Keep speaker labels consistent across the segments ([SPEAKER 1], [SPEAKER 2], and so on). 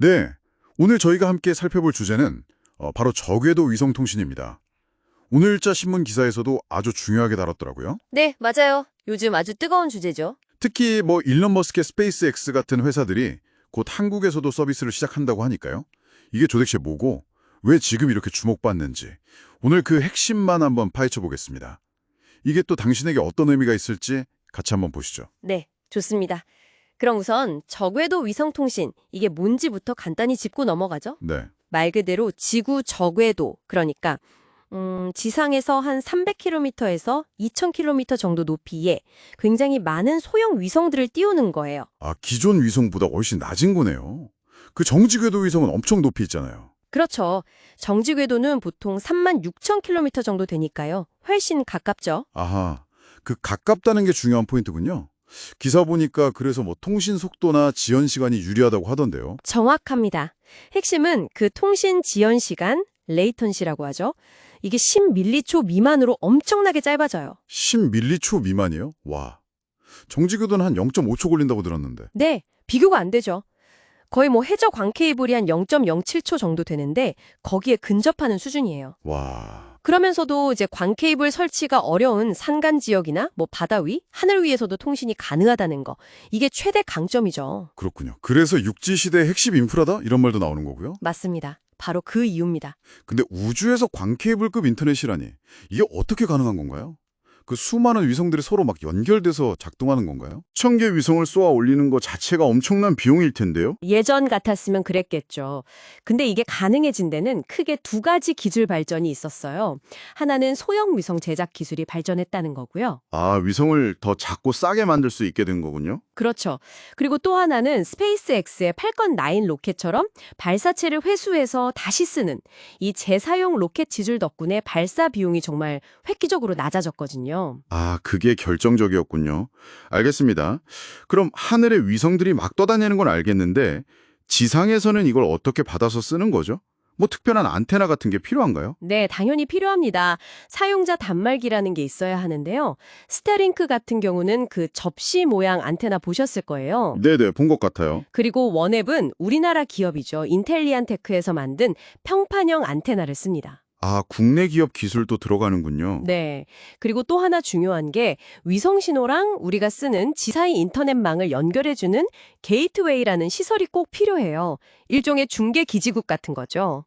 [SPEAKER 1] 네, 오늘 저희가 함께 살펴볼 주제는 바로 저궤도 위성통신입니다. 오늘자 신문 기사에서도 아주 중요하게 다뤘더라고요.
[SPEAKER 2] 네, 맞아요. 요즘 아주 뜨거운 주제죠.
[SPEAKER 1] 특히 일론 머스크의 스페이스X 같은 회사들이 곧 한국에서도 서비스를 시작한다고 하니까요. 이게 도대체 뭐고 왜 지금 이렇게 주목받는지 오늘 그 핵심만 한번 파헤쳐 보겠습니다. 이게 또 당신에게 어떤 의미가 있을지 같이 한번 보시죠.
[SPEAKER 2] 네, 좋습니다. 그럼 우선 저궤도 위성통신, 이게 뭔지부터 간단히 짚고 넘어가죠.
[SPEAKER 1] 네,
[SPEAKER 2] 말 그대로 지구 저궤도, 그러니까 지상에서 한 300km에서 2000km 정도 높이에 굉장히 많은 소형 위성들을 띄우는 거예요.
[SPEAKER 1] 기존 위성보다 훨씬 낮은 거네요. 그 정지궤도 위성은 엄청 높이 있잖아요.
[SPEAKER 2] 그렇죠. 정지 궤도는 보통 36,000km 정도 되니까요. 훨씬 가깝죠.
[SPEAKER 1] 아하, 그 가깝다는 게 중요한 포인트군요. 기사 보니까 그래서 통신 속도나 지연 시간이 유리하다고 하던데요.
[SPEAKER 2] 정확합니다. 핵심은 그 통신 지연 시간, 레이턴시라고 하죠. 이게 10밀리초 미만으로 엄청나게 짧아져요.
[SPEAKER 1] 10밀리초 미만이요? 와, 정지궤도는 한 0.5초 걸린다고 들었는데.
[SPEAKER 2] 네, 비교가 안 되죠. 거의 해저 광 케이블이 한 0.07초 정도 되는데 거기에 근접하는 수준이에요.
[SPEAKER 1] 와,
[SPEAKER 2] 그러면서도 이제 광 케이블 설치가 어려운 산간 지역이나 바다 위, 하늘 위에서도 통신이 가능하다는 거. 이게 최대 강점이죠.
[SPEAKER 1] 그렇군요. 그래서 육지시대의 핵심 인프라다? 이런 말도 나오는 거고요.
[SPEAKER 2] 맞습니다. 바로 그 이유입니다.
[SPEAKER 1] 근데 우주에서 광케이블급 인터넷이라니 이게 어떻게 가능한 건가요? 그 수많은 위성들이 서로 연결돼서 작동하는 건가요? 1000개 위성을 쏘아 올리는 것 자체가 엄청난 비용일 텐데요?
[SPEAKER 2] 예전 같았으면 그랬겠죠. 근데 이게 가능해진 데는 크게 두 가지 기술 발전이 있었어요. 하나는 소형 위성 제작 기술이 발전했다는 거고요.
[SPEAKER 1] 위성을 더 작고 싸게 만들 수 있게 된 거군요?
[SPEAKER 2] 그렇죠. 그리고 또 하나는 스페이스X의 팔건 9 로켓처럼 발사체를 회수해서 다시 쓰는 이 재사용 로켓 기술 덕분에 발사 비용이 정말 획기적으로 낮아졌거든요.
[SPEAKER 1] 그게 결정적이었군요. 알겠습니다. 그럼 하늘에 위성들이 막 떠다니는 건 알겠는데 지상에서는 이걸 어떻게 받아서 쓰는 거죠? 특별한 안테나 같은 게 필요한가요?
[SPEAKER 2] 네, 당연히 필요합니다. 사용자 단말기라는 게 있어야 하는데요. 스타링크 같은 경우는 그 접시 모양 안테나 보셨을 거예요.
[SPEAKER 1] 네네, 본 것 같아요.
[SPEAKER 2] 그리고 원앱은 우리나라 기업이죠. 인텔리안테크에서 만든 평판형 안테나를 씁니다.
[SPEAKER 1] 국내 기업 기술도 들어가는군요.
[SPEAKER 2] 네. 그리고 또 하나 중요한 게 위성 신호랑 우리가 쓰는 지사이 인터넷망을 연결해주는 게이트웨이라는 시설이 꼭 필요해요. 일종의 중계 기지국 같은 거죠.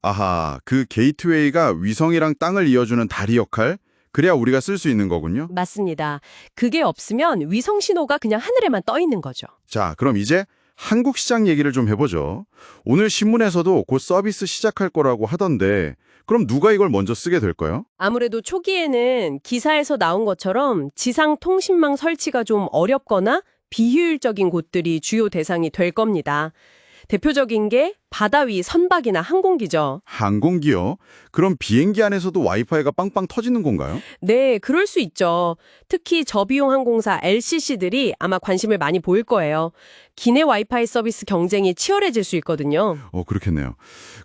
[SPEAKER 1] 그 게이트웨이가 위성이랑 땅을 이어주는 다리 역할? 그래야 우리가 쓸 수 있는 거군요.
[SPEAKER 2] 맞습니다. 그게 없으면 위성 신호가 그냥 하늘에만 떠 있는 거죠.
[SPEAKER 1] 자, 그럼 이제 한국 시장 얘기를 좀 해보죠. 오늘 신문에서도 곧 서비스 시작할 거라고 하던데 그럼 누가 이걸 먼저 쓰게 될까요?
[SPEAKER 2] 아무래도 초기에는 기사에서 나온 것처럼 지상 통신망 설치가 좀 어렵거나 비효율적인 곳들이 주요 대상이 될 겁니다. 대표적인 게 바다 위 선박이나 항공기죠.
[SPEAKER 1] 항공기요? 그럼 비행기 안에서도 와이파이가 빵빵 터지는 건가요?
[SPEAKER 2] 네, 그럴 수 있죠. 특히 저비용 항공사 LCC들이 아마 관심을 많이 보일 거예요. 기내 와이파이 서비스 경쟁이 치열해질 수 있거든요.
[SPEAKER 1] 그렇겠네요.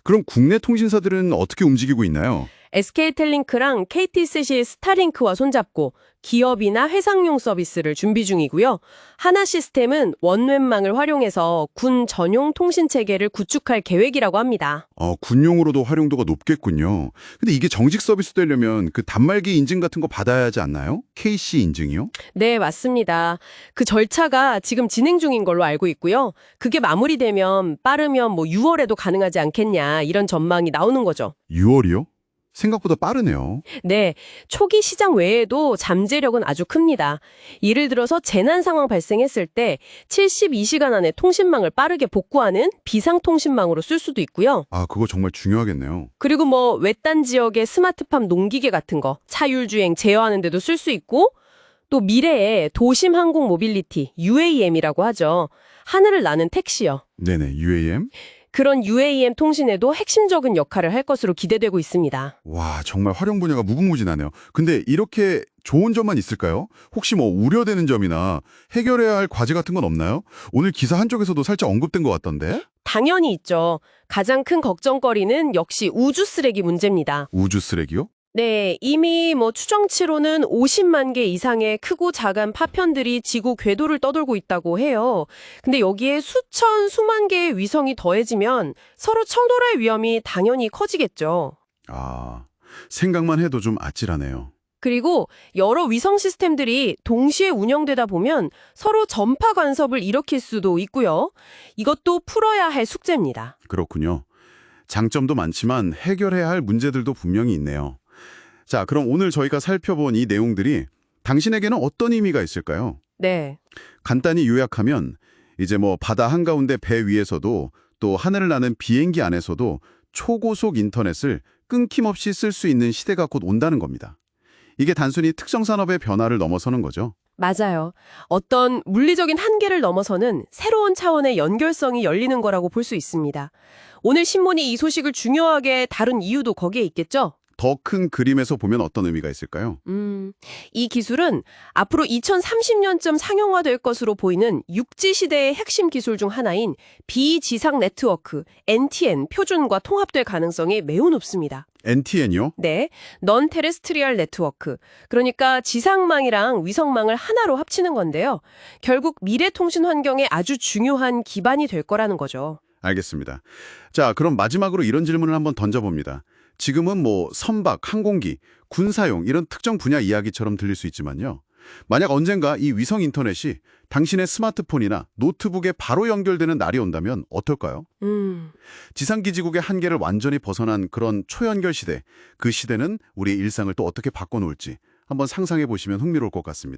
[SPEAKER 1] 그럼 국내 통신사들은 어떻게 움직이고 있나요?
[SPEAKER 2] SK텔링크랑 KT셋이 스타링크와 손잡고 기업이나 회상용 서비스를 준비 중이고요. 하나시스템은 원웹망을 활용해서 군 전용 통신체계를 구축할 계획이라고 합니다.
[SPEAKER 1] 군용으로도 활용도가 높겠군요. 근데 이게 정식 서비스 되려면 그 단말기 인증 같은 거 받아야 하지 않나요? KC 인증이요?
[SPEAKER 2] 네, 맞습니다. 그 절차가 지금 진행 중인 걸로 알고 있고요. 그게 마무리되면 빠르면 6월에도 가능하지 않겠냐 이런 전망이 나오는 거죠.
[SPEAKER 1] 6월이요? 생각보다 빠르네요.
[SPEAKER 2] 네, 초기 시장 외에도 잠재력은 아주 큽니다. 예를 들어서 재난 상황 발생했을 때 72시간 안에 통신망을 빠르게 복구하는 비상통신망으로 쓸 수도 있고요.
[SPEAKER 1] 그거 정말 중요하겠네요.
[SPEAKER 2] 그리고 외딴 지역의 스마트팜 농기계 같은 거 차율주행 제어하는 데도 쓸 수 있고 또 미래의 도심 항공 모빌리티 UAM이라고 하죠. 하늘을 나는 택시요.
[SPEAKER 1] 네네, UAM?
[SPEAKER 2] 그런 UAM 통신에도 핵심적인 역할을 할 것으로 기대되고 있습니다.
[SPEAKER 1] 와, 정말 활용 분야가 무궁무진하네요. 근데 이렇게 좋은 점만 있을까요? 혹시 우려되는 점이나 해결해야 할 과제 같은 건 없나요? 오늘 기사 한쪽에서도 살짝 언급된 것 같던데?
[SPEAKER 2] 당연히 있죠. 가장 큰 걱정거리는 역시 우주 쓰레기 문제입니다.
[SPEAKER 1] 우주 쓰레기요?
[SPEAKER 2] 네, 이미 추정치로는 50만 개 이상의 크고 작은 파편들이 지구 궤도를 떠돌고 있다고 해요. 근데 여기에 수천, 수만 개의 위성이 더해지면 서로 충돌할 위험이 당연히 커지겠죠.
[SPEAKER 1] 아, 생각만 해도 좀 아찔하네요.
[SPEAKER 2] 그리고 여러 위성 시스템들이 동시에 운영되다 보면 서로 전파 간섭을 일으킬 수도 있고요. 이것도 풀어야 할 숙제입니다.
[SPEAKER 1] 그렇군요. 장점도 많지만 해결해야 할 문제들도 분명히 있네요. 자, 그럼 오늘 저희가 살펴본 이 내용들이 당신에게는 어떤 의미가 있을까요?
[SPEAKER 2] 네.
[SPEAKER 1] 간단히 요약하면 이제 바다 한가운데 배 위에서도 또 하늘을 나는 비행기 안에서도 초고속 인터넷을 끊김없이 쓸 수 있는 시대가 곧 온다는 겁니다. 이게 단순히 특정 산업의 변화를 넘어서는 거죠.
[SPEAKER 2] 맞아요. 어떤 물리적인 한계를 넘어서는 새로운 차원의 연결성이 열리는 거라고 볼 수 있습니다. 오늘 신문이 이 소식을 중요하게 다룬 이유도 거기에 있겠죠?
[SPEAKER 1] 더 큰 그림에서 보면 어떤 의미가 있을까요?
[SPEAKER 2] 이 기술은 앞으로 2030년쯤 상용화될 것으로 보이는 육지 시대의 핵심 기술 중 하나인 비지상 네트워크, NTN 표준과 통합될 가능성이 매우 높습니다.
[SPEAKER 1] NTN이요?
[SPEAKER 2] 네, 넌 테레스트리얼 네트워크. 그러니까 지상망이랑 위성망을 하나로 합치는 건데요. 결국 미래 통신 환경에 아주 중요한 기반이 될 거라는 거죠.
[SPEAKER 1] 알겠습니다. 자, 그럼 마지막으로 이런 질문을 한번 던져봅니다. 지금은 선박, 항공기, 군사용 이런 특정 분야 이야기처럼 들릴 수 있지만요. 만약 언젠가 이 위성 인터넷이 당신의 스마트폰이나 노트북에 바로 연결되는 날이 온다면 어떨까요? 지상기지국의 한계를 완전히 벗어난 그런 초연결 시대, 그 시대는 우리의 일상을 또 어떻게 바꿔놓을지 한번 상상해 보시면 흥미로울 것 같습니다.